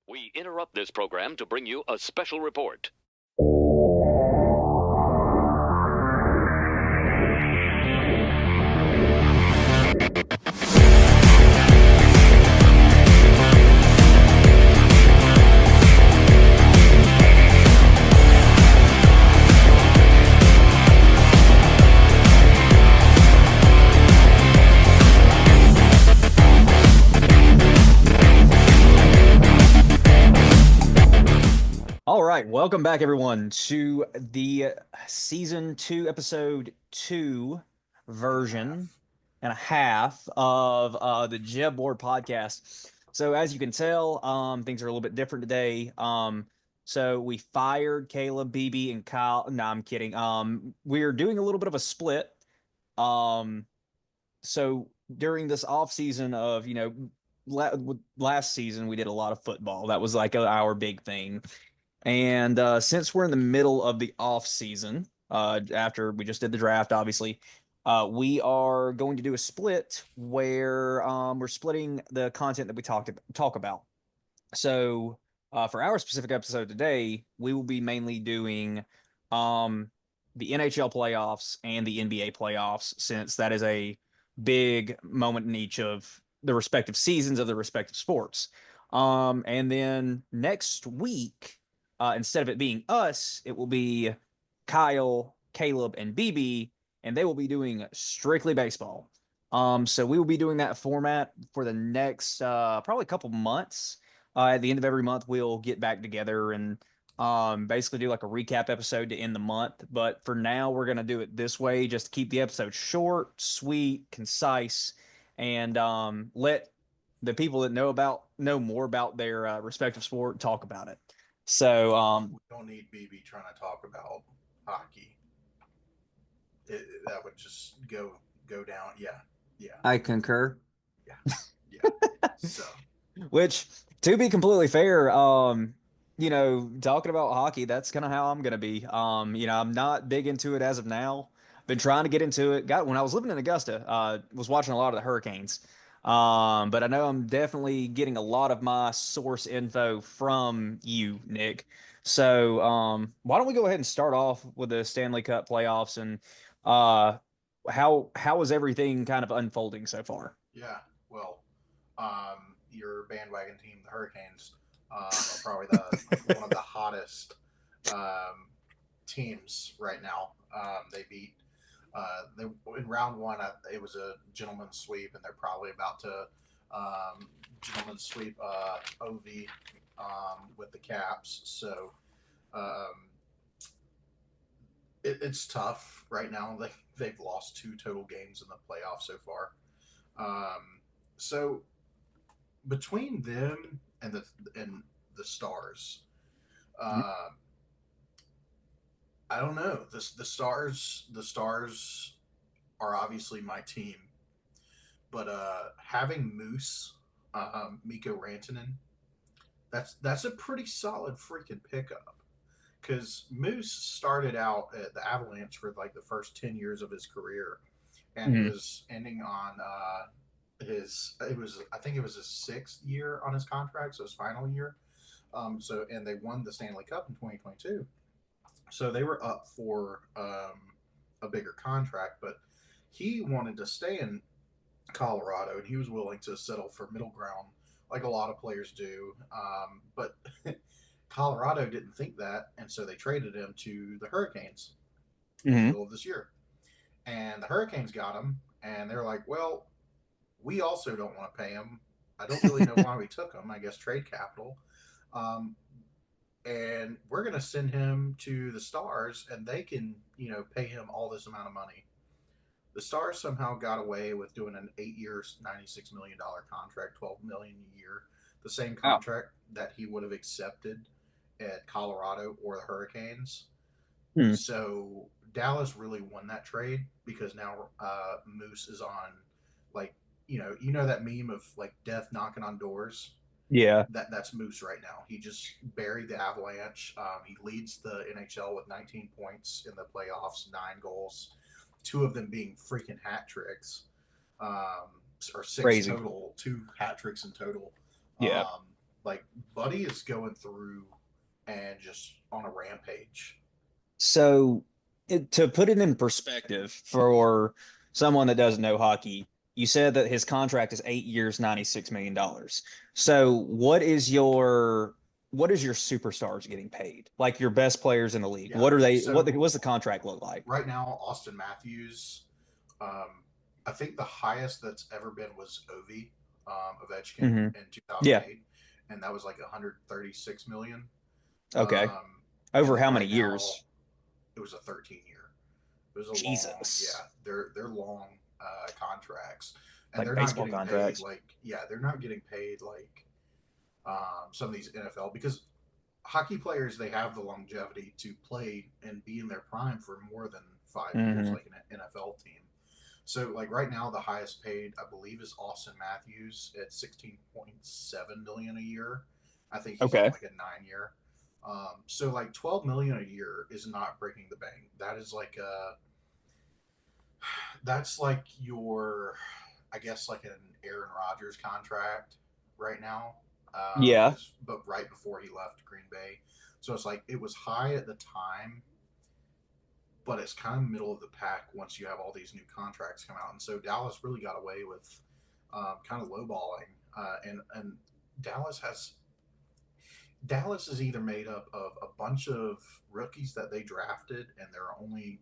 We interrupt this program to bring you a special report. All right, welcome back, everyone, to the season 2, episode 2 and a version half. and a half of the Jeb Board podcast. So, as you can tell, things are a little bit different today. So we fired Caleb, BB, and Kyle. No, I'm kidding. We're doing a little bit of a split. Um, so during this off season of last season we did a lot of football. That was like our big thing. And since we're in the middle of the off season, after we just did the draft, obviously, we are going to do a split where we're splitting the content that we talk about. So for our specific episode today, we will be mainly doing um, the NHL playoffs and the NBA playoffs, since that is a big moment in each of the respective seasons of the respective sports. And then next week, instead of it being us, it will be Kyle, Caleb, and BB, and they will be doing strictly baseball. So we will be doing that format for the next probably a couple months. At the end of every month, we'll get back together and basically do like a recap episode to end the month. But for now, we're going to do it this way, just to keep the episode short, sweet, concise, and let the people that know more about their respective sport talk about it. So We don't need BB trying to talk about hockey. That would just go down. Yeah, yeah, I concur. yeah, yeah. So Which, to be completely fair, talking about hockey, that's kind of how I'm gonna be. I'm not big into it as of now. Been trying to get into it. Got when I was living in Augusta, was watching a lot of the Hurricanes. But I know I'm definitely getting a lot of my source info from you, Nick. So, why don't we go ahead and start off with the Stanley Cup playoffs and uh, how is everything kind of unfolding so far? yeah, well, your bandwagon team, the Hurricanes, are probably the one of the hottest um, teams right now. They beat they in round one. It was a gentleman's sweep, and they're probably about to gentleman's sweep OV with the Caps. So um, it's tough right now. They've lost two total games in the playoffs so far. Um, so between them and the Stars, uh, I don't know. The Stars are obviously my team, but having Moose, Miko Rantanen, that's a pretty solid freaking pickup. Because Moose started out at the Avalanche for like the first 10 years of his career, and he Mhm. was ending on his it was I think it was his sixth year on his contract, so his final year. And they won the Stanley Cup in 2022, so they were up for a bigger contract, but he wanted to stay in Colorado and he was willing to settle for middle ground, like a lot of players do. But Colorado didn't think that, and so they traded him to the Hurricanes in the Mhm. middle of this year. And the Hurricanes got him, and they're like, well, we also don't want to pay him. I don't really know why we took him. I guess trade capital. Um, and we're going to send him to the Stars, and they can, pay him all this amount of money. The Stars somehow got away with doing an 8 year, $96 million contract, $12 million a year, the same Wow. contract that he would have accepted at Colorado or the Hurricanes. Hmm. So Dallas really won that trade because now Moose is on, like, you know that meme of like death knocking on doors. Yeah. That's Moose right now. He just buried the Avalanche. He leads the NHL with 19 points in the playoffs, 9 goals, two of them being freaking hat tricks, or six Crazy. total, two hat tricks in total. Yeah. Um, Like Buddy is going through and just on a rampage. So, to put it in perspective for someone that doesn't know hockey, you said that his contract is 8 years, $96 million. So, what is your superstars getting paid? Like your best players in the league? Yeah. What are they? So What's the contract look like? right now, Austin Matthews, I think the highest that's ever been was Ovi Ovechkin Hmm. in Yeah. 2008, and that was like 136 million. Okay. And Over then how many right now, years? it was a 13 year. It was a long, Jesus. yeah. They're long contracts, and Like they're not baseball getting paid contracts. like yeah, they're not getting paid like some of these NFL because hockey players they have the longevity to play and be in their prime for more than 5 years, Hmm. like an NFL team. So like right now, the highest paid I believe is Austin Matthews at 16.7 million a year. I think he's on Okay. like a 9 year. So like 12 million a year is not breaking the bank. That's like your, I guess like an Aaron Rodgers contract right now. Yeah. But right before he left Green Bay, so it's like it was high at the time, but it's kind of middle of the pack once you have all these new contracts come out, and so Dallas really got away with kind of lowballing, and Dallas has Dallas is either made up of a bunch of rookies that they drafted, and there are only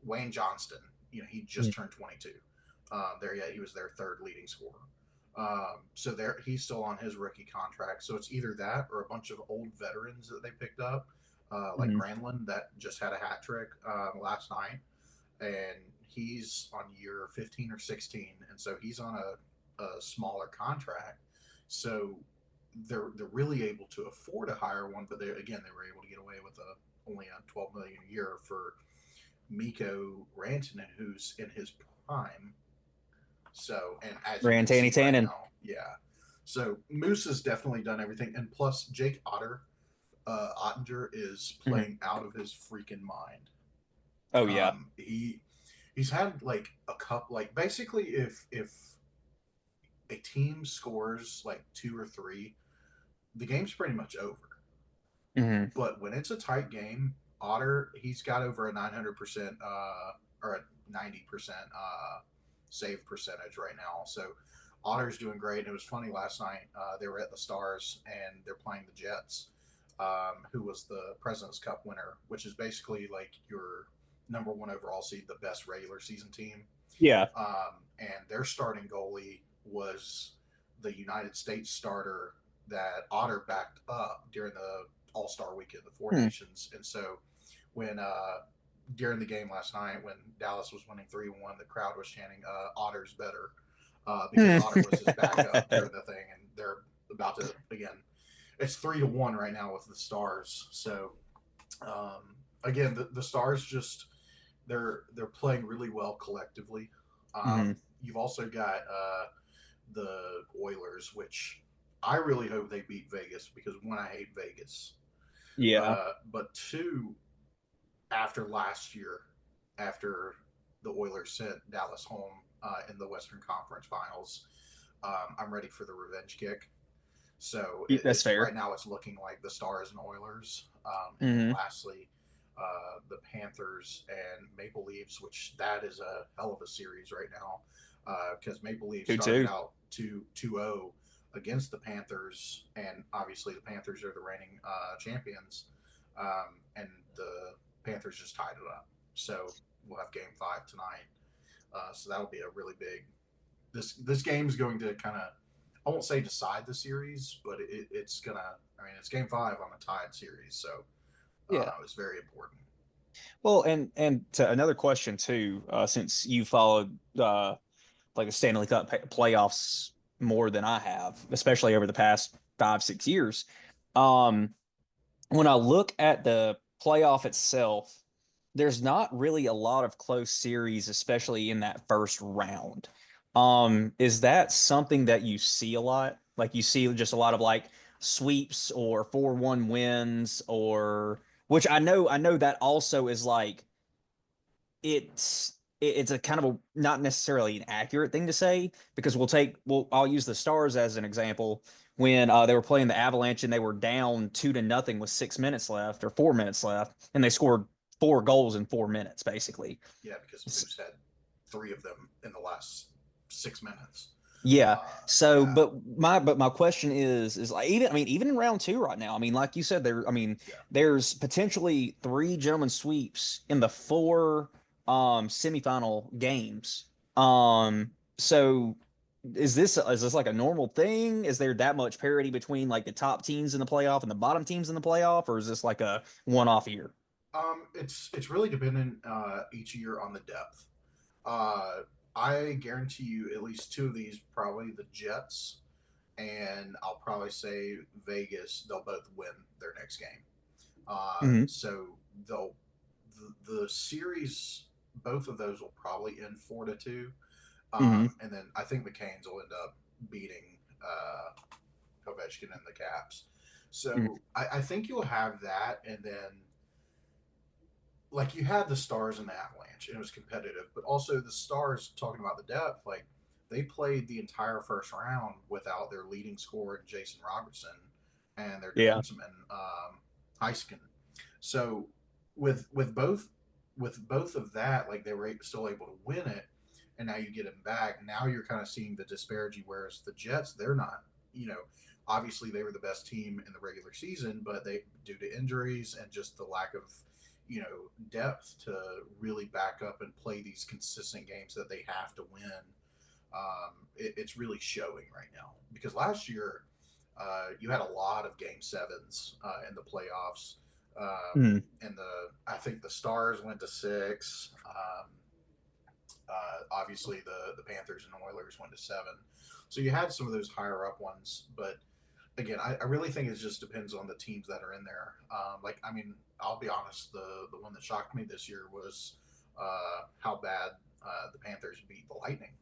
Wayne Johnston. He just turned 22. There, yeah, he was their third leading scorer. So there, he's still on his rookie contract. So it's either that or a bunch of old veterans that they picked up, like Hmm. Granlund that just had a hat trick last night, and he's on year 15 or 16, and so he's on a smaller contract. So they're really able to afford to hire one, but they were able to get away with only a 12 million a year for Mikko Rantanen, who's in his prime. So, and as you can Rantanen see right Tannen. now, yeah. So Moose has definitely done everything, and plus Jake Ottinger is Mhm. playing out of his freaking mind. Oh yeah. He's had like a cup, like basically if a team scores like two or three, the game's pretty much over. Hmm. But when it's a tight game, Otter he's got over a 900% or a 90% save percentage right now. So Otter's doing great. And it was funny last night. They were at the Stars and they're playing the Jets, who was the President's Cup winner, which is basically like your number one overall seed, the best regular season team. Yeah. And their starting goalie was the United States starter that Otter backed up during the All Star Weekend, the Four Hmm. Nations. And so when during the game last night, when Dallas was winning 3-1, the crowd was chanting "Otter's better" because Hmm. Otter was his backup during the thing, and they're about to again. It's 3-1 right now with the Stars. So again, the Stars just they're playing really well collectively. Hmm. You've also got the Oilers, which I really hope they beat Vegas because one, I hate Vegas, Yeah. but two, after last year, after the Oilers sent Dallas home in the Western Conference Finals, I'm ready for the revenge kick. So That's it's fair. right now it's looking like the Stars and Oilers, and then Hmm. lastly the Panthers and Maple Leafs, which that is a hell of a series right now because Maple Leafs Two started two. out 2-0 against the Panthers, and obviously the Panthers are the reigning champions, and the Panthers just tied it up. So we'll have Game 5 tonight. So that'll be a really big. This game is going to kind of, I won't say decide the series, but it's gonna. I mean, it's Game 5 on a tied series, so Yeah. it's very important. Well, and to another question too, since you followed like the Stanley Cup playoffs more than I have, especially over the past 5 6 years. Um, when I look at the playoff itself, there's not really a lot of close series, especially in that first round. Is that something that you see a lot? Like you see just a lot of like sweeps or 4-1 wins or which I know that also is like it's it's a kind of a not necessarily an accurate thing to say because I'll use the Stars as an example when they were playing the Avalanche and they were down 2-0 with 6 minutes left or 4 minutes left, and they scored 4 goals in 4 minutes, basically. Yeah, because Moose had 3 of them in the last 6 minutes. Yeah. So, Yeah. but my question is like even in round two right now, I mean, like you said, Yeah. there's potentially 3 gentlemen sweeps in the 4 semifinal games. So is this like a normal thing? Is there that much parity between like the top teams in the playoff and the bottom teams in the playoff, or is this like a one-off year? It's really dependent each year on the depth. Uh, I guarantee you at least 2 of these, probably the Jets, and I'll probably say Vegas. They'll both win their next game. Hmm. So they'll the series, both of those will probably end 4-2, Hmm. and then I think the Canes will end up beating Ovechkin and the Caps. Hmm. So I think you'll have that, and then like you had the Stars and the Avalanche, and it was competitive, but also the Stars, talking about the depth, like they played the entire first round without their leading scorer Jason Robertson and their Yeah. defenseman Heiskin. So with both of that, like they were still able to win it, and now you get them back. Now you're kind of seeing the disparity. Whereas the Jets, they're not. You know, obviously they were the best team in the regular season, but they, due to injuries and just the lack of depth to really back up and play these consistent games that they have to win. It's really showing right now because last year you had a lot of game sevens in the playoffs. Hmm. And I think the Stars went to 6. Obviously, the Panthers and Oilers went to 7. So you had some of those higher up ones, but again, I really think it just depends on the teams that are in there. Like, I mean, I'll be honest, the one that shocked me this year was how bad the Panthers beat the Lightning.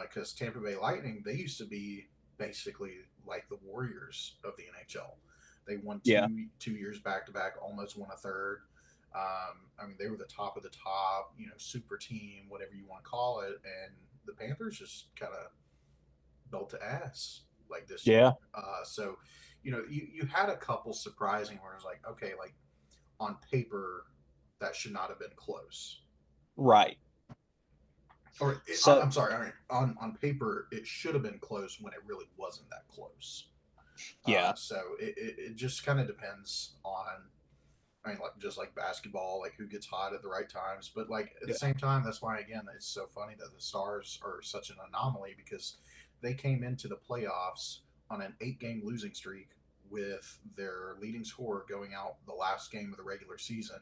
Because Tampa Bay Lightning, they used to be basically like the Warriors of the NHL. They won Yeah. two years back to back, almost won a third. I mean, they were the top of the top, super team, whatever you want to call it, and the Panthers just kind of built to ass like this year. Yeah. So, you had a couple surprising where it's like, okay, like on paper, that should not have been close. Right. I'm So sorry, on paper, it should have been close when it really wasn't that close. yeah. So it just kind of depends on, I mean, like just like basketball, like who gets hot at the right times. But like at the Yeah. same time, that's why again it's so funny that the Stars are such an anomaly because they came into the playoffs on an 8-game losing streak with their leading scorer going out the last game of the regular season,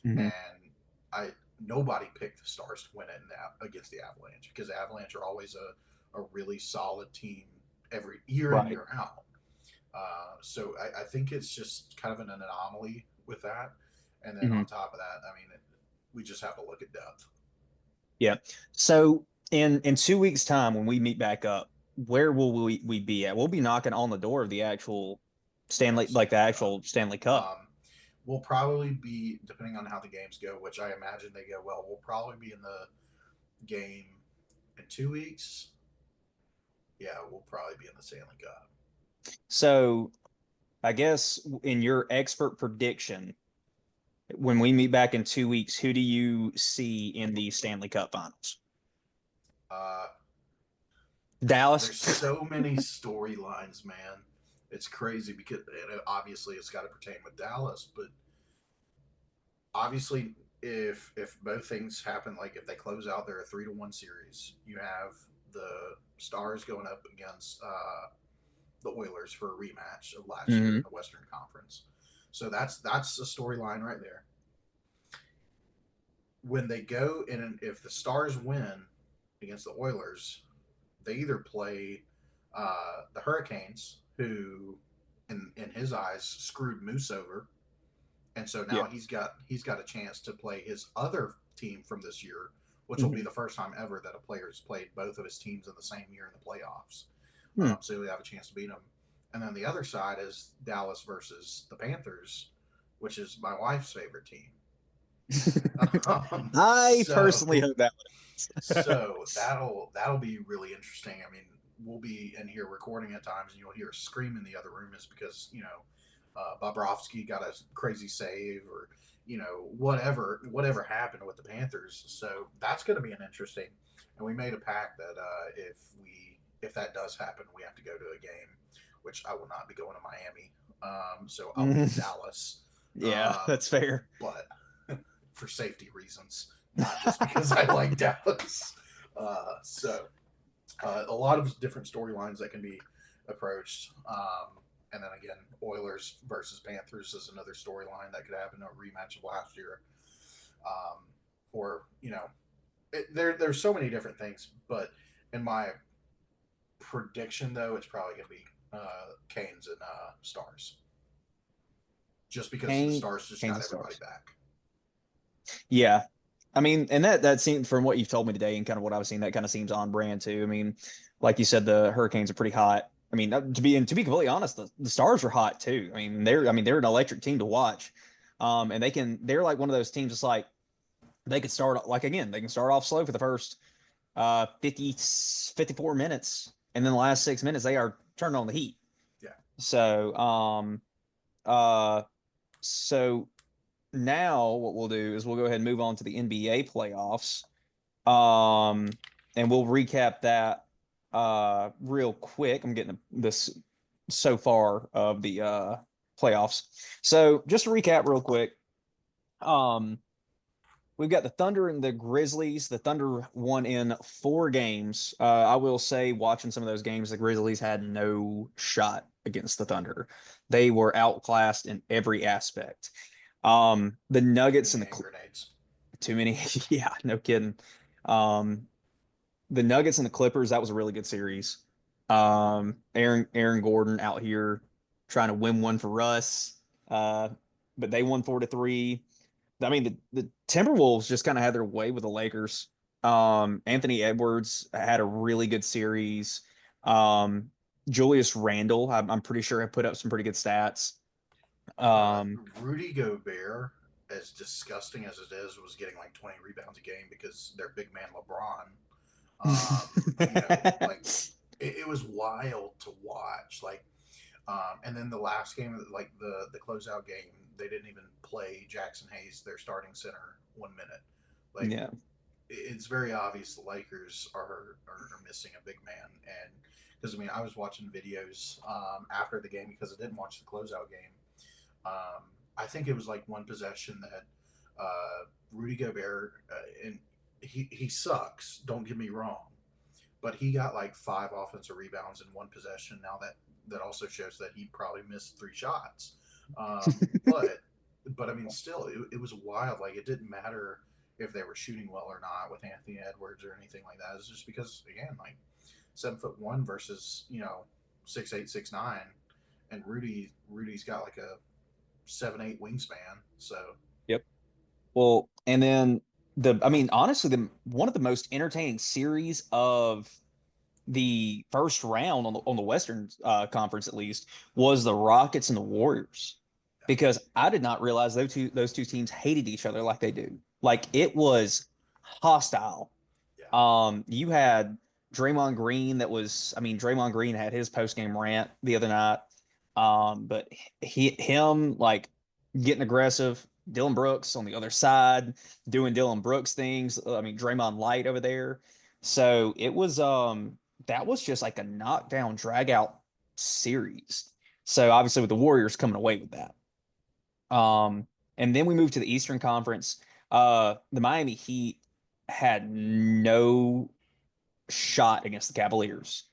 Hmm. and I nobody picked the Stars to win it against the Avalanche because the Avalanche are always a really solid team every year in Right. year out. So I think it's just kind of an anomaly with that. And then on Hmm. top of that, I mean, we just have to look at depth. Yeah. So in 2 weeks' time, when we meet back up, where will we be at? We'll be knocking on the door of the actual Stanley, like the Stanley Cup. actual Stanley Cup. We'll probably be, depending on how the games go, which I imagine they go well, we'll probably be in the game in 2 weeks. Yeah, we'll probably be in the Stanley Cup. So I guess in your expert prediction, when we meet back in 2 weeks, who do you see in the Stanley Cup Finals? Uh, there's Dallas. so many storylines, man. It's crazy because obviously it's got to pertain with Dallas, but obviously if both things happen, like if they close out their 3-1 series, you have the Stars going up against the Oilers for a rematch of last year in Hmm. the Western Conference. So that's a storyline right there. When they go and if the Stars win against the Oilers, they either play the Hurricanes, who in his eyes screwed Moose over, and so Yeah. now he's got a chance to play his other team from this year, which will be Hmm. the first time ever that a player has played both of his teams in the same year in the playoffs. Hmm. So he'll have a chance to beat them. And then the other side is Dallas versus the Panthers, which is my wife's favorite team. I So personally hope that one. so that'll be really interesting. I mean, we'll be in here recording at times, and you'll hear a scream in the other room, is because Bobrovsky got a crazy save, or whatever happened with the Panthers. So that's going to be an interesting. And we made a pact that if that does happen, we have to go to a game, which I will not be going to Miami. So I'll be in Dallas. Yeah, that's fair. But for safety reasons, not just because I like Dallas. A lot of different storylines that can be approached. And then again, Oilers versus Panthers is another storyline that could happen, a rematch of last year. Or, there's so many different things. But in my prediction, though, it's probably going to be Canes and Stars. Just because the Stars just got everybody back. Yeah. I mean, and that seems, from what you've told me today and kind of what I was seeing, that kind of seems on brand too. I mean, like you said, the Hurricanes are pretty hot. I mean, to be completely honest, the Stars are hot too. I mean, they're an electric team to watch. And they're like one of those teams that's like, they could start, like, again, they can start off slow for the first 54 minutes, and then the last 6 minutes they are turning on the heat. Yeah. So now what we'll do is we'll go ahead and move on to the NBA playoffs. And we'll recap that real quick. I'm getting this so far of the playoffs. So just to recap real quick, we've got the Thunder and the Grizzlies. The Thunder won in 4 games. I will say, watching some of those games, the Grizzlies had no shot against the Thunder. They were outclassed in every aspect. The Nuggets and the grenades. Too many. Yeah, no kidding. The Nuggets and the Clippers, that was a really good series. Aaron Gordon out here trying to win one for Russ. But they won 4-3. I mean, the Timberwolves just kind of had their way with the Lakers. Anthony Edwards had a really good series. Julius Randle, I'm pretty sure, had put up some pretty good stats. Rudy Gobert, as disgusting as it is, was getting like 20 rebounds a game because their big man LeBron. It was wild to watch. And then the last game, like the closeout game, they didn't even play Jackson Hayes, their starting center, 1 minute. Yeah, it's very obvious the Lakers are missing a big man. And because I was watching videos after the game, because I didn't watch the closeout game. I think it was like one possession that Rudy Gobert, and he sucks. Don't get me wrong, but he got like 5 offensive rebounds in one possession. Now that also shows that he probably missed 3 shots. But I mean, still, it was wild. Like, it didn't matter if they were shooting well or not with Anthony Edwards or anything like that. It's just because, again, like 7'1" versus 6'8", 6'9", and Rudy's got like a 7'8" wingspan. So yep. Well, and then honestly, one of the most entertaining series of the first round on the Western Conference, at least, was the Rockets and the Warriors, because I did not realize those two teams hated each other like they do. Like, it was hostile. Yeah. You had Draymond Green Draymond Green had his post game rant the other night. But him like getting aggressive. Dylan Brooks on the other side doing Dylan Brooks things. Draymond Light over there. So it was that was just like a knockdown, drag out series. So obviously with the Warriors coming away with that. And then we moved to the Eastern Conference. The Miami Heat had no shot against the Cavaliers.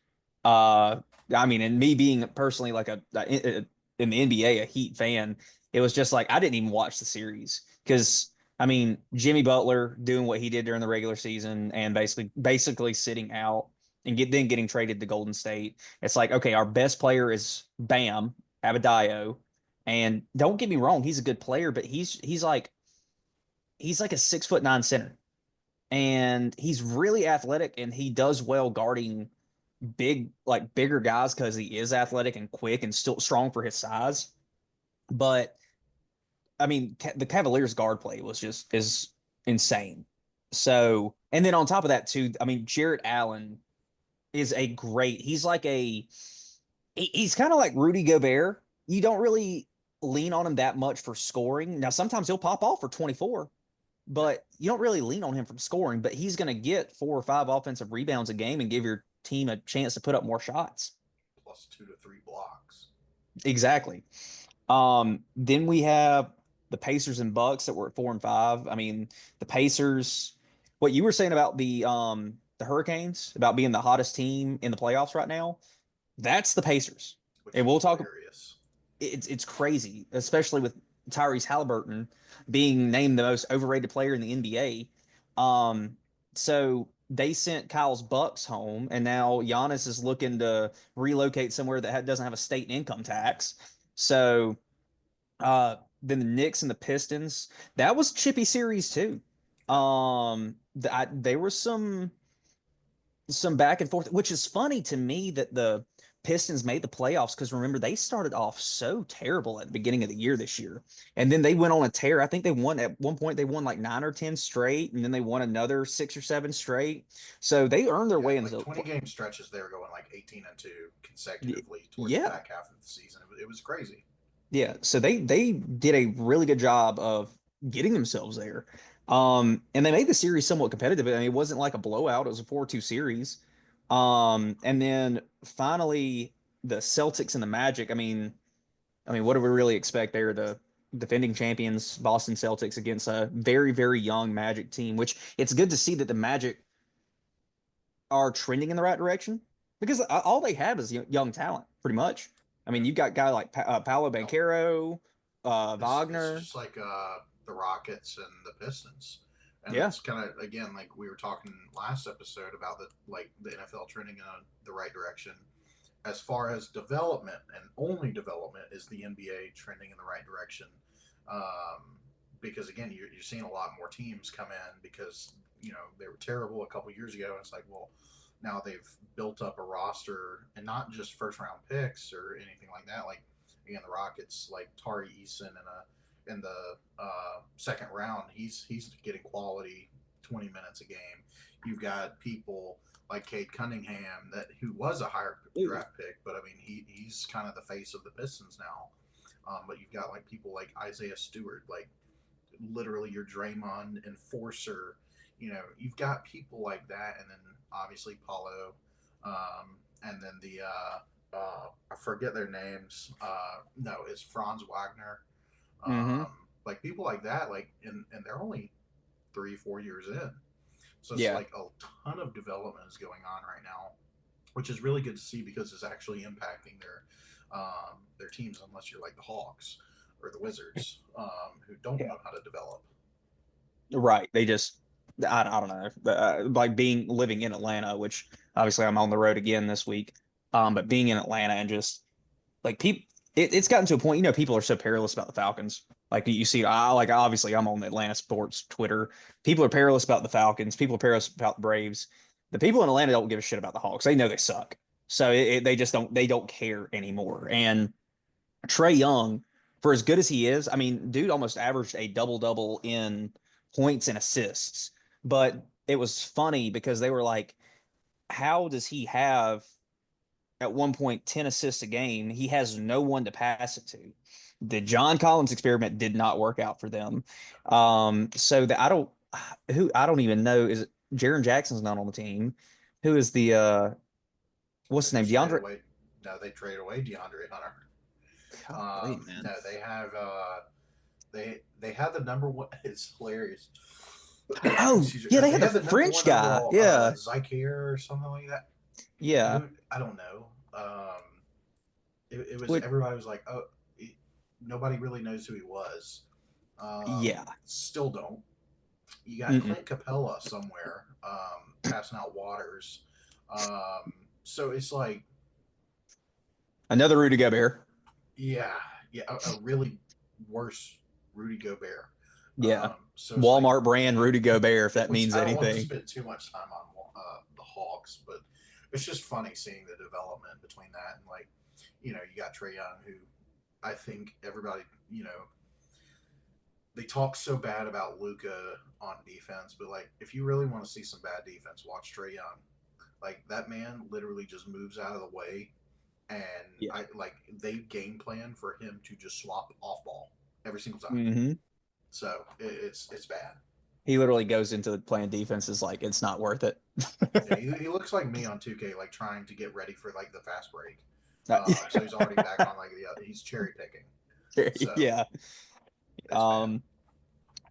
And me being personally like in the NBA, a Heat fan, it was just like I didn't even watch the series because Jimmy Butler doing what he did during the regular season and basically sitting out and then getting traded to Golden State. It's like, okay, our best player is Bam Adebayo, and don't get me wrong, he's a good player, but he's like a 6'9" center, and he's really athletic, and he does well guarding bigger guys because he is athletic and quick and still strong for his size. But I mean, the Cavaliers guard play is insane. So, and then on top of that too, I mean, Jarrett Allen is a great. He's kind of like Rudy Gobert. You don't really lean on him that much for scoring. Now, sometimes he'll pop off for 24, but you don't really lean on him from scoring. But he's going to get 4 or 5 offensive rebounds a game and give your team a chance to put up more shots. Plus 2 to 3 blocks. Exactly. Then we have the Pacers and Bucks that were at 4 and 5. I mean, the Pacers. What you were saying about the Hurricanes about being the hottest team in the playoffs right now, that's the Pacers. Which And we'll talk. Hilarious. It's crazy, especially with Tyrese Halliburton being named the most overrated player in the NBA. So they sent Kyle's Bucks home, and now Giannis is looking to relocate somewhere that doesn't have a state income tax. So then the Knicks and the Pistons, that was chippy series too. There was some back and forth, which is funny to me that the Pistons made the playoffs because remember they started off so terrible at the beginning of the year this year, and then they went on a tear. I think they won at one point. They won like 9 or 10 straight, and then they won another 6 or 7 straight. So they earned their way into 20-game stretches. They were going like 18-2 consecutively towards the back half of the season. It was crazy. Yeah, so they did a really good job of getting themselves there. And they made the series somewhat competitive. I mean, it wasn't like a blowout. It was a 4-2 series. And then finally the Celtics and the Magic. I mean, what do we really expect there? The defending champions, Boston Celtics, against a very, very young Magic team, which it's good to see that the Magic are trending in the right direction because all they have is young talent, pretty much. I mean, you've got a guy like Paolo Banchero, Wagner. It's just like the Rockets and the Pistons. And Yeah. it's kind of, again, like we were talking last episode about the NFL trending in the right direction. As far as development and only development is the NBA trending in the right direction. Because again, you're seeing a lot more teams come in because they were terrible a couple years ago. It's like, well, now they've built up a roster and not just first round picks or anything like that. Like again, the Rockets, like Tari Eason in the second round, he's getting quality 20 minutes a game. You've got people like Cade Cunningham who was a higher draft pick, but I mean he's kind of the face of the Pistons now. But you've got like people like Isaiah Stewart, like literally your Draymond enforcer. You've got people like that, and then obviously Paulo, and then the I forget their names. No, it's Franz Wagner. Like people like that, like and they're only 3-4 years in. So it's like a ton of development is going on right now, which is really good to see because it's actually impacting their teams. Unless you're like the Hawks or the Wizards, who don't know how to develop. Right. They just I don't know. Like living in Atlanta, which obviously I'm on the road again this week. But being in Atlanta and just like people, it's gotten to a point. People are so perilous about the Falcons. Like you see, obviously I'm on Atlanta sports Twitter. People are perilous about the Falcons. People are perilous about the Braves. The people in Atlanta don't give a shit about the Hawks. They know they suck. So they just don't. They don't care anymore. And Trae Young, for as good as he is, I mean, dude almost averaged a double-double in points and assists. But it was funny because they were like, how does he have at one point 10 assists a game? He has no one to pass it to. The John Collins experiment did not work out for them. So that I don't even know. Is it Jaren Jackson's not on the team? Who is the what's his name? DeAndre? They traded away DeAndre Hunter. Man. No, they have they have the number one. It's hilarious. Oh, yeah, they had the French guy. Yeah, Zyker or something like that. Yeah, I don't know. It was everybody was like, oh, nobody really knows who he was. Yeah, still don't. You got Clint Capella somewhere passing out waters. So it's like another Rudy Gobert. Yeah, a really worse Rudy Gobert. Yeah, so Walmart brand Rudy Gobert, if that means anything. I don't want to spend too much time on the Hawks, but it's just funny seeing the development between that and like, you got Trae Young, who I think everybody, they talk so bad about Luca on defense, but like if you really want to see some bad defense, watch Trae Young. Like that man literally just moves out of the way, and Yeah. I like they game plan for him to just swap off ball every single time. Mm-hmm. So it's bad. He literally goes into playing defenses like it's not worth it. Yeah, he looks like me on 2K, like trying to get ready for like the fast break. Uh, So he's already back on like the other. He's cherry picking. So yeah. it's bad.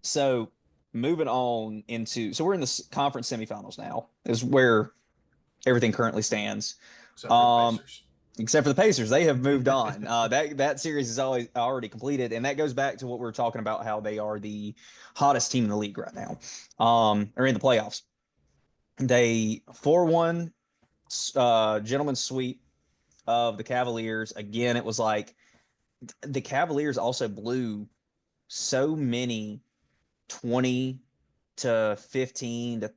So moving on into, so we're in the conference semifinals now, is where everything currently stands. Except for the Um, Pacers. except for the Pacers, they have moved on. That series is already completed, and that goes back to what we were talking about, how they are the hottest team in the league right now, or in the playoffs. They 4-1 gentleman's sweep of the Cavaliers. Again, it was like the Cavaliers also blew so many 20 to 15 to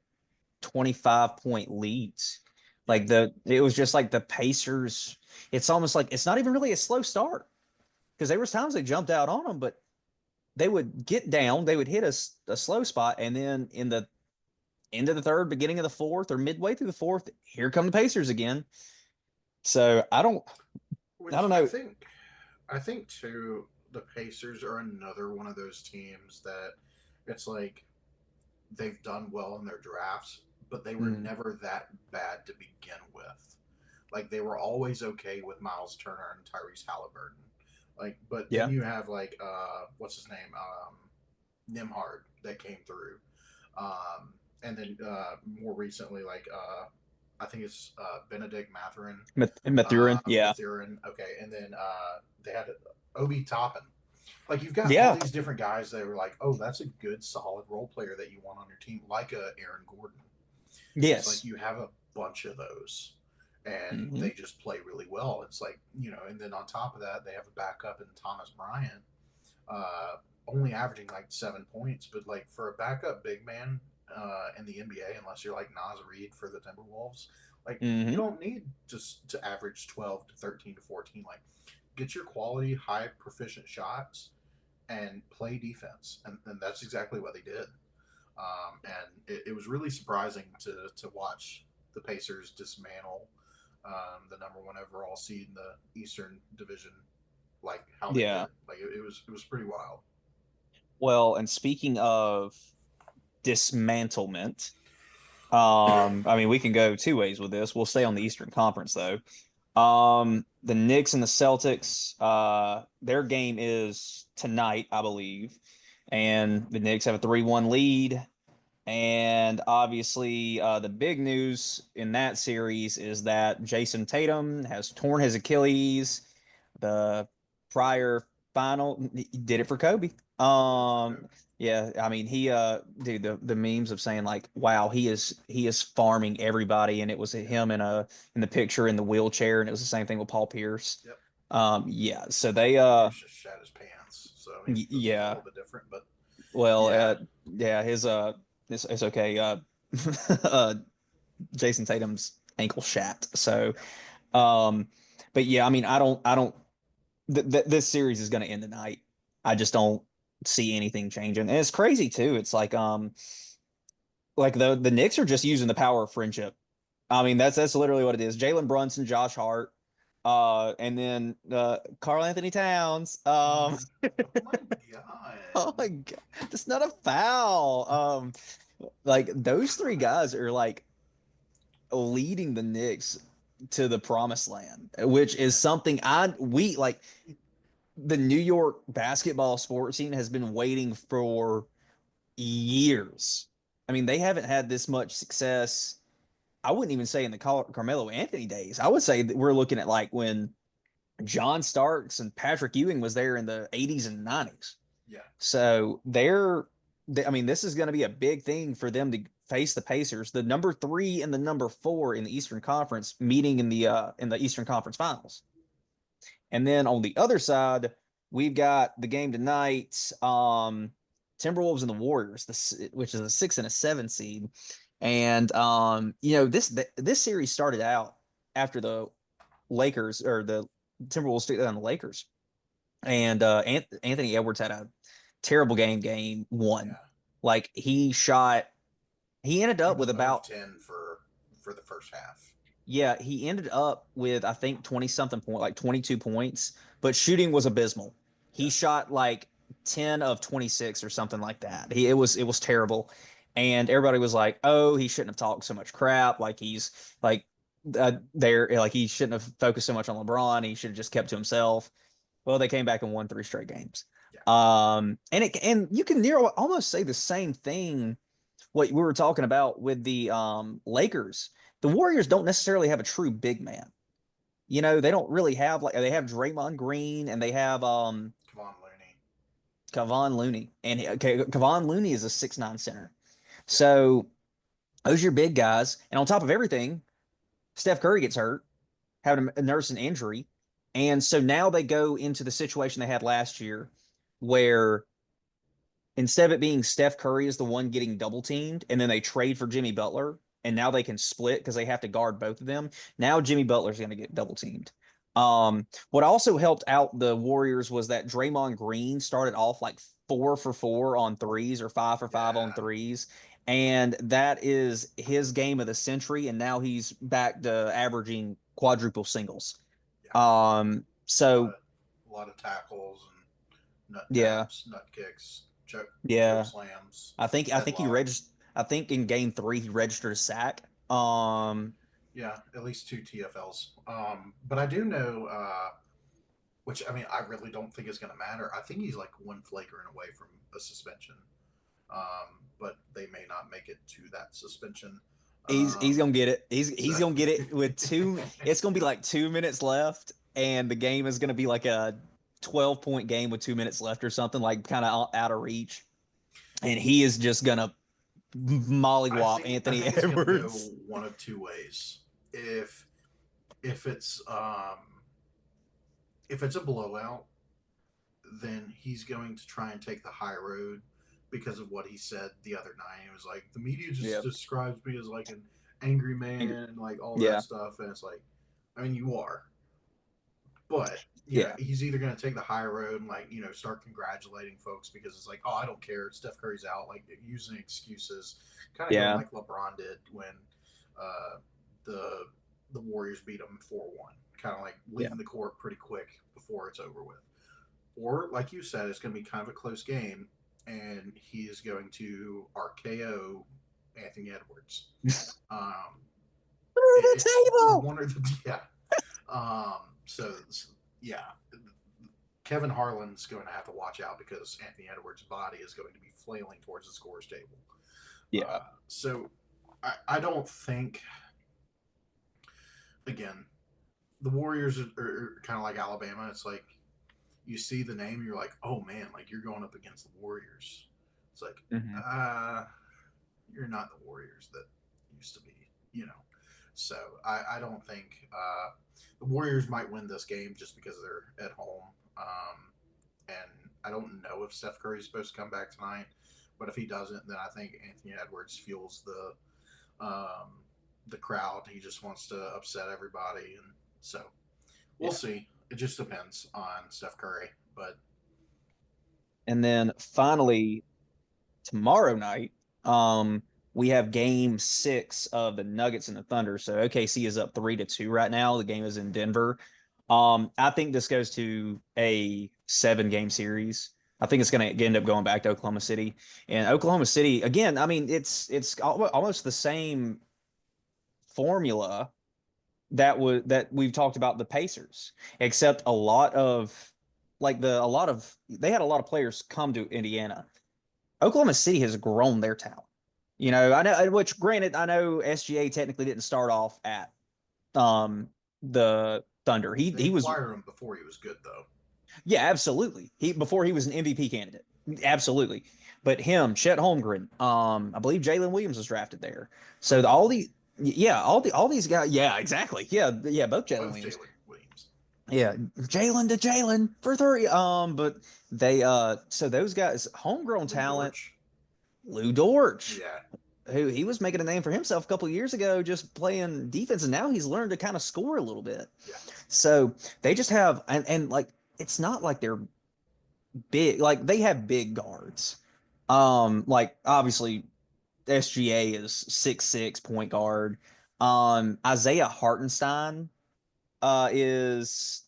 25-point leads. Like it was just like the Pacers. It's almost like it's not even really a slow start, because there was times they jumped out on them, but they would get down, they would hit a slow spot, and then in the end of the third, beginning of the fourth, or midway through the fourth, here come the Pacers again. So I don't Which know. I think too, the Pacers are another one of those teams that it's like they've done well in their drafts, but they were never that bad to begin with. Like they were always okay with Miles Turner and Tyrese Halliburton. Like, but then Yeah, you have like what's his name? Nimhard that came through. And then more recently, like I think it's Benedict Mathurin. Mathurin. Yeah, Mathurin. Okay, and then they had Obi Toppin. Like you've got all yeah, these different guys that were like, oh, that's a good solid role player that you want on your team, like a Aaron Gordon. It's like yes. you have a bunch of those, and Mm-hmm. they just play really well. It's like and then on top of that, they have a backup in Thomas Bryant, only averaging like 7 points, but like for a backup big man in the NBA, unless you're like Nas Reed for the Timberwolves, like you Mm-hmm. don't need to average 12 to 13 to 14. Like get your quality, high proficient shots and play defense, and that's exactly what they did. And it was really surprising to watch the Pacers dismantle the number one overall seed in the Eastern Division, like how they Yeah. did. Like it was pretty wild. Well, and speaking of dismantlement, I mean, we can go two ways with this. We'll stay on the Eastern Conference though. The Knicks and the Celtics, their game is tonight, I believe, and the Knicks have a 3-1 lead. And obviously, the big news in that series is that Jason Tatum has torn his Achilles. The prior final, he did it for Kobe. Yeah, I mean, dude, the memes of saying like, "Wow, he is farming everybody," and it was him in the picture in the wheelchair, and it was the same thing with Paul Pierce. Yep. Yeah, so they Pierce just shat his pants. So I mean, this is a yeah, little bit different, but well, yeah, yeah, it's okay. Uh, Jason Tatum's ankle shat. So, yeah. um, but yeah, I mean, I don't. This series is going to end tonight. I just don't see anything changing, and it's crazy too. It's like the Knicks are just using the power of friendship. I mean, that's literally what it is. Jalen Brunson, Josh Hart, and then Carl Anthony Towns. Oh my god. Oh my God, that's not a foul. Like those three guys are like leading the Knicks to the promised land, which is something we like. The New York basketball sports scene has been waiting for years. I mean, they haven't had this much success. I wouldn't even say in the Carmelo Anthony days. I would say that we're looking at like when John Starks and Patrick Ewing was there in the 80s and 90s. Yeah. So I mean, this is going to be a big thing for them to face the Pacers, the number 3 and the number 4 in the Eastern Conference, meeting in the Eastern Conference Finals. And then on the other side, we've got the game tonight, Timberwolves and the Warriors, which is a 6 and a 7 seed. And this series started out after the Lakers, or the Timberwolves took down the Lakers, and Anthony Edwards had a terrible game one. Yeah. Like he ended He up was with about 10 for the first half. Yeah, he ended up with I think 20 something point, like 22 points, but shooting was abysmal. He Yeah. shot like 10 of 26 or something like that. It was terrible. And everybody was like, "Oh, he shouldn't have talked so much crap. Like he's like like he shouldn't have focused so much on LeBron. He should have just kept to himself." Well, they came back and won 3 straight games. Yeah. And you can near almost say the same thing what we were talking about with the Lakers. The Warriors don't necessarily have a true big man. They don't really have like they have Draymond Green and they have Kevon Looney. And okay, Kevon Looney is a 6'9" center. So those are your big guys. And on top of everything, Steph Curry gets hurt, having a nurse an injury. And so now they go into the situation they had last year where instead of it being Steph Curry is the one getting double teamed, and then they trade for Jimmy Butler, and now they can split because they have to guard both of them. Now Jimmy Butler's going to get double teamed. What also helped out the Warriors was that Draymond Green started off like 4 for 4 on threes or 5 for 5 on threes. And that is his game of the century. And now he's back to averaging quadruple singles. Yeah. So a lot of tackles and nut yeah, taps, nut kicks, choke slams. I think he registered. I think in game 3 he registered a sack. Yeah, at least 2 TFLs. But I do know, which I mean, I really don't think is going to matter. I think he's like one flagrant away from a suspension. But they may not make it to that suspension. He's gonna get it. He's gonna get it with 2. It's gonna be like 2 minutes left, and the game is gonna be like a 12-point game with 2 minutes left or something, like kind of out of reach. And he is just gonna mollywop Anthony Edwards. Go one of 2 ways. If it's a blowout, then he's going to try and take the high road because of what he said the other night. It was like the media just describes me as like an angry man, like all that stuff, and it's like, I mean, you are, but he's either going to take the high road and like start congratulating folks because it's like, oh, I don't care, Steph Curry's out, like using excuses, kind of like LeBron did when the Warriors beat him 4-1, kind of like leaving the court pretty quick before it's over with. Or like you said, it's going to be kind of a close game, and he is going to RKO Anthony Edwards. Through the table. One or Kevin Harlan's going to have to watch out because Anthony Edwards' body is going to be flailing towards the scorer's table. Yeah. So I don't think. Again, the Warriors are kind of like Alabama. It's like you see the name, you're like, oh man, like you're going up against the Warriors. It's like, you're not the Warriors that used to be, So I don't think the Warriors might win this game just because they're at home. And I don't know if Steph Curry's supposed to come back tonight, but if he doesn't, then I think Anthony Edwards fuels the crowd. He just wants to upset everybody, and so we'll see. It just depends on Steph Curry. And then finally, tomorrow night, we have game 6 of the Nuggets and the Thunder. So OKC is up 3-2 right now. The game is in Denver. I think this goes to a 7-game series. I think it's going to end up going back to Oklahoma City. And Oklahoma City, again, I mean, it's almost the same formula that we've talked about the Pacers, except they had a lot of players come to Indiana. Oklahoma City has grown their talent. I know, which granted, I know SGA technically didn't start off at the Thunder. He was acquired him before he was good though. Yeah, absolutely. Before he was an MVP candidate. Absolutely. But him, Chet Holmgren, I believe Jalen Williams was drafted there. So all these guys, yeah, exactly. Yeah, both Jalen Williams. Yeah, Jalen to Jalen for 3. But they so those guys, homegrown talent. Lou Dortch. Yeah. Who he was making a name for himself a couple of years ago just playing defense, and now he's learned to kind of score a little bit. Yeah. So they just have and like it's not like big. Like they have big guards. Like obviously SGA is 6'6" point guard. Isaiah Hartenstein is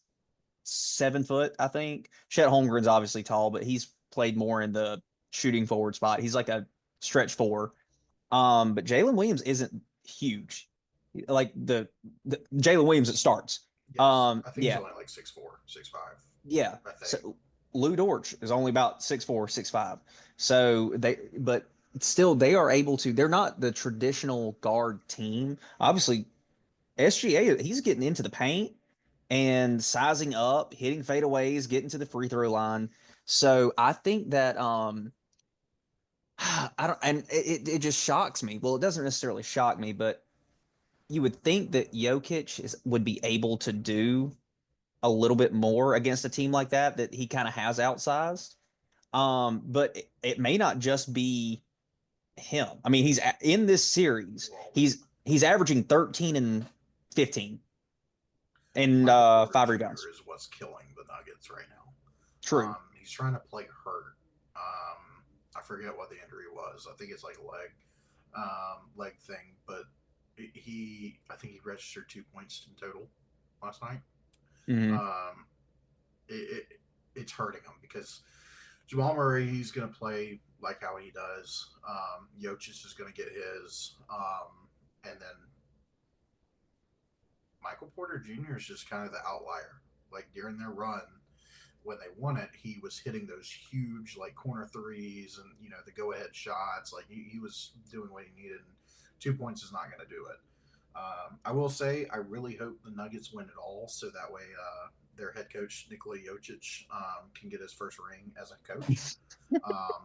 7 foot, I think. Chet Holmgren's obviously tall, but he's played more in the shooting forward spot. He's like a stretch four. But Jalen Williams isn't huge. Like the Jalen Williams that starts. Yes, I think he's Yeah, only like 6'4", 6'5". yeah. I think. So Lou Dortch is only about 6'4", 6'5". So but still, they are able to. They're not the traditional guard team. Obviously, SGA, he's getting into the paint and sizing up, hitting fadeaways, getting to the free throw line. So I think that I don't, and it just shocks me. Well, it doesn't necessarily shock me, but you would think that Jokic would be able to do a little bit more against a team like that he kind of has outsized. But it may not just be him. I mean, he's in this series. He's averaging 13 and 15 and Michael Porter 5 Jr. rebounds. is what's killing the Nuggets right now. True. He's trying to play hurt. I forget what the injury was. I think it's like leg thing. But I think he registered 2 points in total last night. Mm-hmm. It's hurting him because Jamal Murray, he's going to play like how he does. Jokic is going to get his, and then Michael Porter Jr. is just kind of the outlier. Like during their run, when they won it, he was hitting those huge like corner threes and the go ahead shots. Like he was doing what he needed. And 2 points is not going to do it. I will say I really hope the Nuggets win it all, so that way their head coach Nikola Jokic can get his first ring as a coach.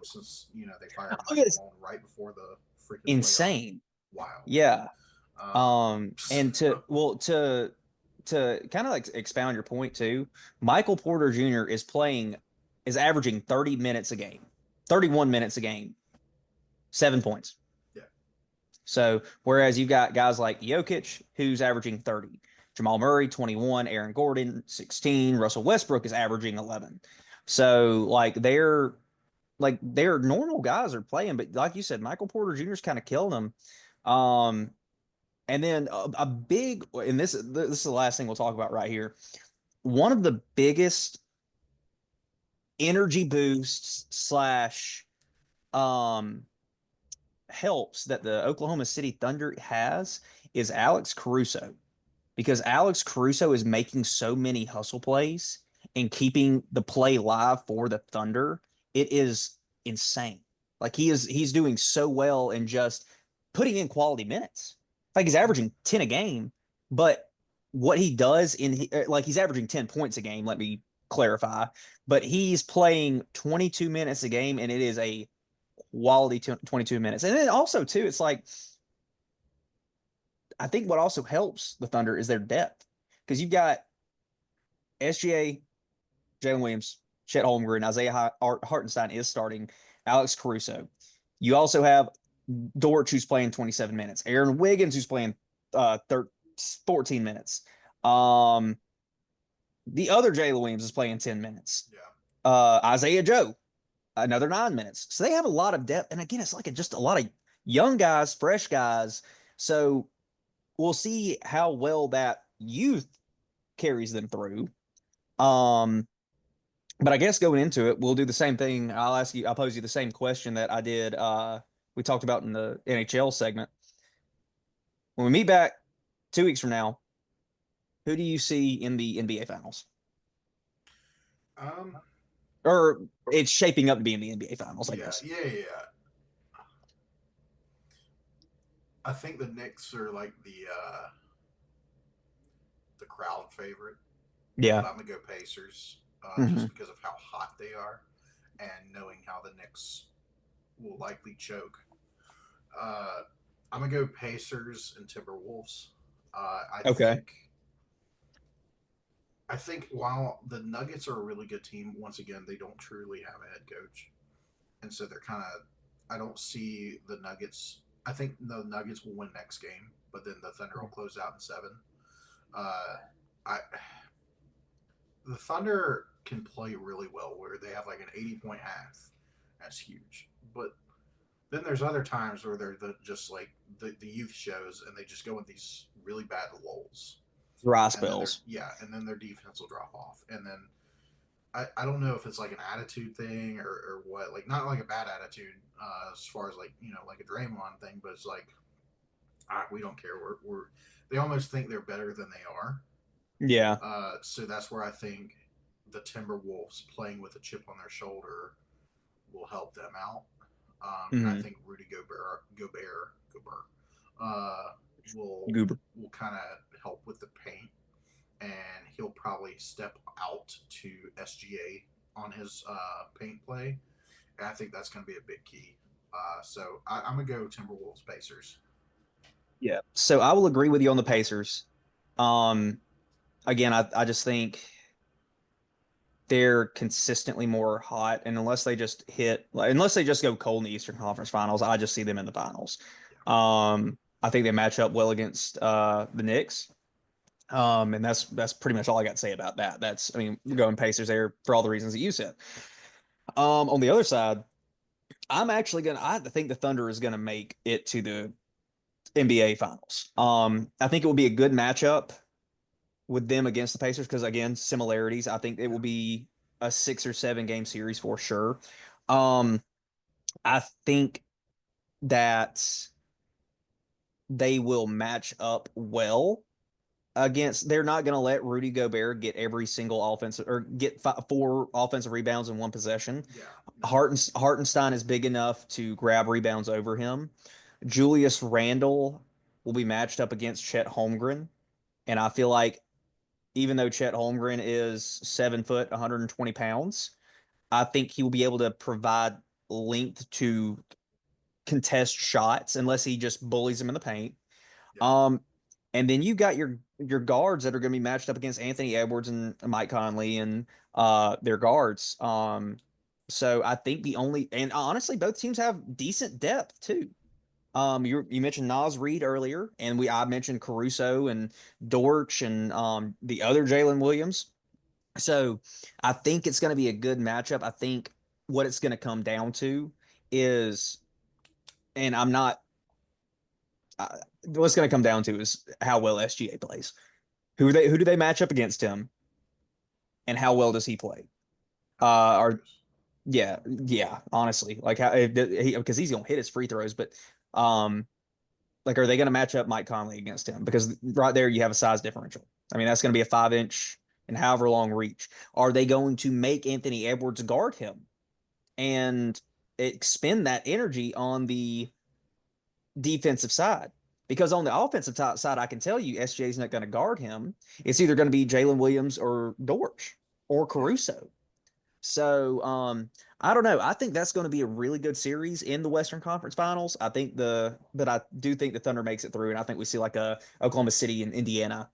Since they fired Mike Malone right before the freaking insane. Playoff. Wow. Yeah. And to kind of like expound your point too, Michael Porter Jr. is averaging 30 minutes a game, 31 minutes a game, 7 points. Yeah. So whereas you've got guys like Jokic who's averaging 30, Jamal Murray 21, Aaron Gordon 16, Russell Westbrook is averaging 11. So they're normal guys are playing, but like you said, Michael Porter Jr. is kind of killing them. And then a big, and this is the last thing we'll talk about right here. One of the biggest energy boosts slash helps that the Oklahoma City Thunder has is Alex Caruso, because Alex Caruso is making so many hustle plays and keeping the play live for the Thunder. It is insane. Like he's doing so well and just putting in quality minutes. Like he's averaging 10 a game, but what he does he's averaging 10 points a game, let me clarify, but he's playing 22 minutes a game and it is a quality 22 minutes. And then also too, it's like, I think what also helps the Thunder is their depth, because you've got SGA, Jalen Williams, Chet Holmgren, Isaiah Hartenstein is starting, Alex Caruso. You also have Dort, who's playing 27 minutes. Aaron Wiggins, who's playing 14 minutes. The other Jalen Williams is playing 10 minutes. Yeah. Isaiah Joe, another 9 minutes. So they have a lot of depth. And again, it's like just a lot of young guys, fresh guys. So we'll see how well that youth carries them through. But I guess going into it, we'll do the same thing. I'll pose you the same question that I did. We talked about in the NHL segment. When we meet back 2 weeks from now, who do you see in the NBA Finals? Or it's shaping up to be in the NBA Finals, I guess. Yeah. I think the Knicks are like the crowd favorite. Yeah. But I'm gonna go Pacers just because of how hot they are, and knowing how the Knicks will likely choke. I'm gonna go Pacers and Timberwolves. I think while the Nuggets are a really good team, once again they don't truly have a head coach, and so they're kind of. I don't see the Nuggets. I think the Nuggets will win next game, but then the Thunder will close out in 7. The Thunder can play really well, where they have like an 80-point half. That's huge. But then there's other times where they're just like the youth shows, and they just go with these really bad lulls, Dry and then spells. and then their defense will drop off, and then I don't know if it's like an attitude thing or what, like not like a bad attitude as far as like like a Draymond thing, but it's like we don't care. We're they almost think they're better than they are. Yeah. So that's where I think the Timberwolves playing with a chip on their shoulder will help them out. And I Mm-hmm. think Rudy Gobert uh, will Goober. kind of help with the paint, and he'll probably step out to SGA on his paint play. And I think that's going to be a big key. So I'm gonna go Timberwolves Pacers. Yeah. So I will agree with you on the Pacers. Um, Again, I just think they're consistently more hot, and unless they just go cold in the Eastern Conference Finals, I just see them in the finals. Yeah. I think they match up well against the Knicks. And that's pretty much all I got to say about that. I mean, we're going Pacers there for all the reasons that you said. On the other side, I think the Thunder is gonna make it to the NBA Finals. I think it will be a good matchup with them against the Pacers because again, similarities. I think it will be a 6 or 7 game series for sure. Um, I think that they will match up well against. They're not going to let Rudy Gobert get every single offensive or get 4 offensive rebounds in one possession. Yeah. Hartenstein is big enough to grab rebounds over him. Julius Randle will be matched up against Chet Holmgren, and I feel like even though Chet Holmgren is 7 foot, 120 pounds, I think he will be able to provide length to contest shots unless he just bullies him in the paint. Yeah. And then you got your guards that are going to be matched up against Anthony Edwards and Mike Conley and their guards. So I think and honestly, both teams have decent depth too. You mentioned Nas Reed earlier, and I mentioned Caruso and Dortch and the other Jalen Williams. So I think it's going to be a good matchup. I think what it's going to come down to is, and I'm not. What's going to come down to is how well SGA plays. Who do they match up against him, and how well does he play? Or yeah, honestly, like how because he's going to hit his free throws, but um, like, are they going to match up Mike Conley against him? Because right there, you have a size differential. I mean, that's going to be a 5 inch and however long reach. Are they going to make Anthony Edwards guard him and expend that energy on the defensive side? Because on the offensive side, I can tell you SJ is not going to guard him. It's either going to be Jalen Williams or Dortch or Caruso. So I don't know. I think that's going to be a really good series in the Western Conference Finals. But I do think the Thunder makes it through, and I think we see like a Oklahoma City and Indiana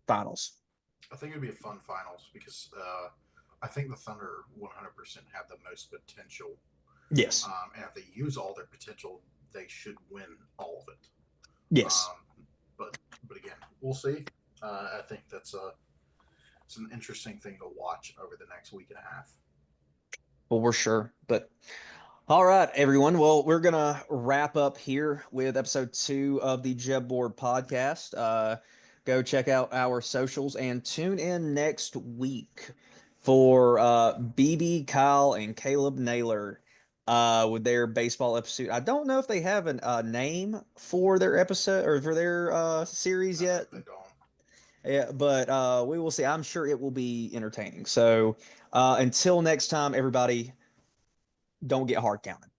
finals. I think it'd be a fun finals because I think the Thunder 100% have the most potential. Yes. And if they use all their potential, they should win all of it. Yes. But again, we'll see. I think it's an interesting thing to watch over the next week and a half. Well, we're sure. But all right, everyone. Well, we're gonna wrap up here with episode 2 of the Jeb Board podcast. Go check out our socials and tune in next week for BB, Kyle, and Caleb Naylor with their baseball episode. I don't know if they have a name for their episode or for their series yet. They don't. Yeah, but we will see. I'm sure it will be entertaining. So until next time, everybody, don't get hard counted.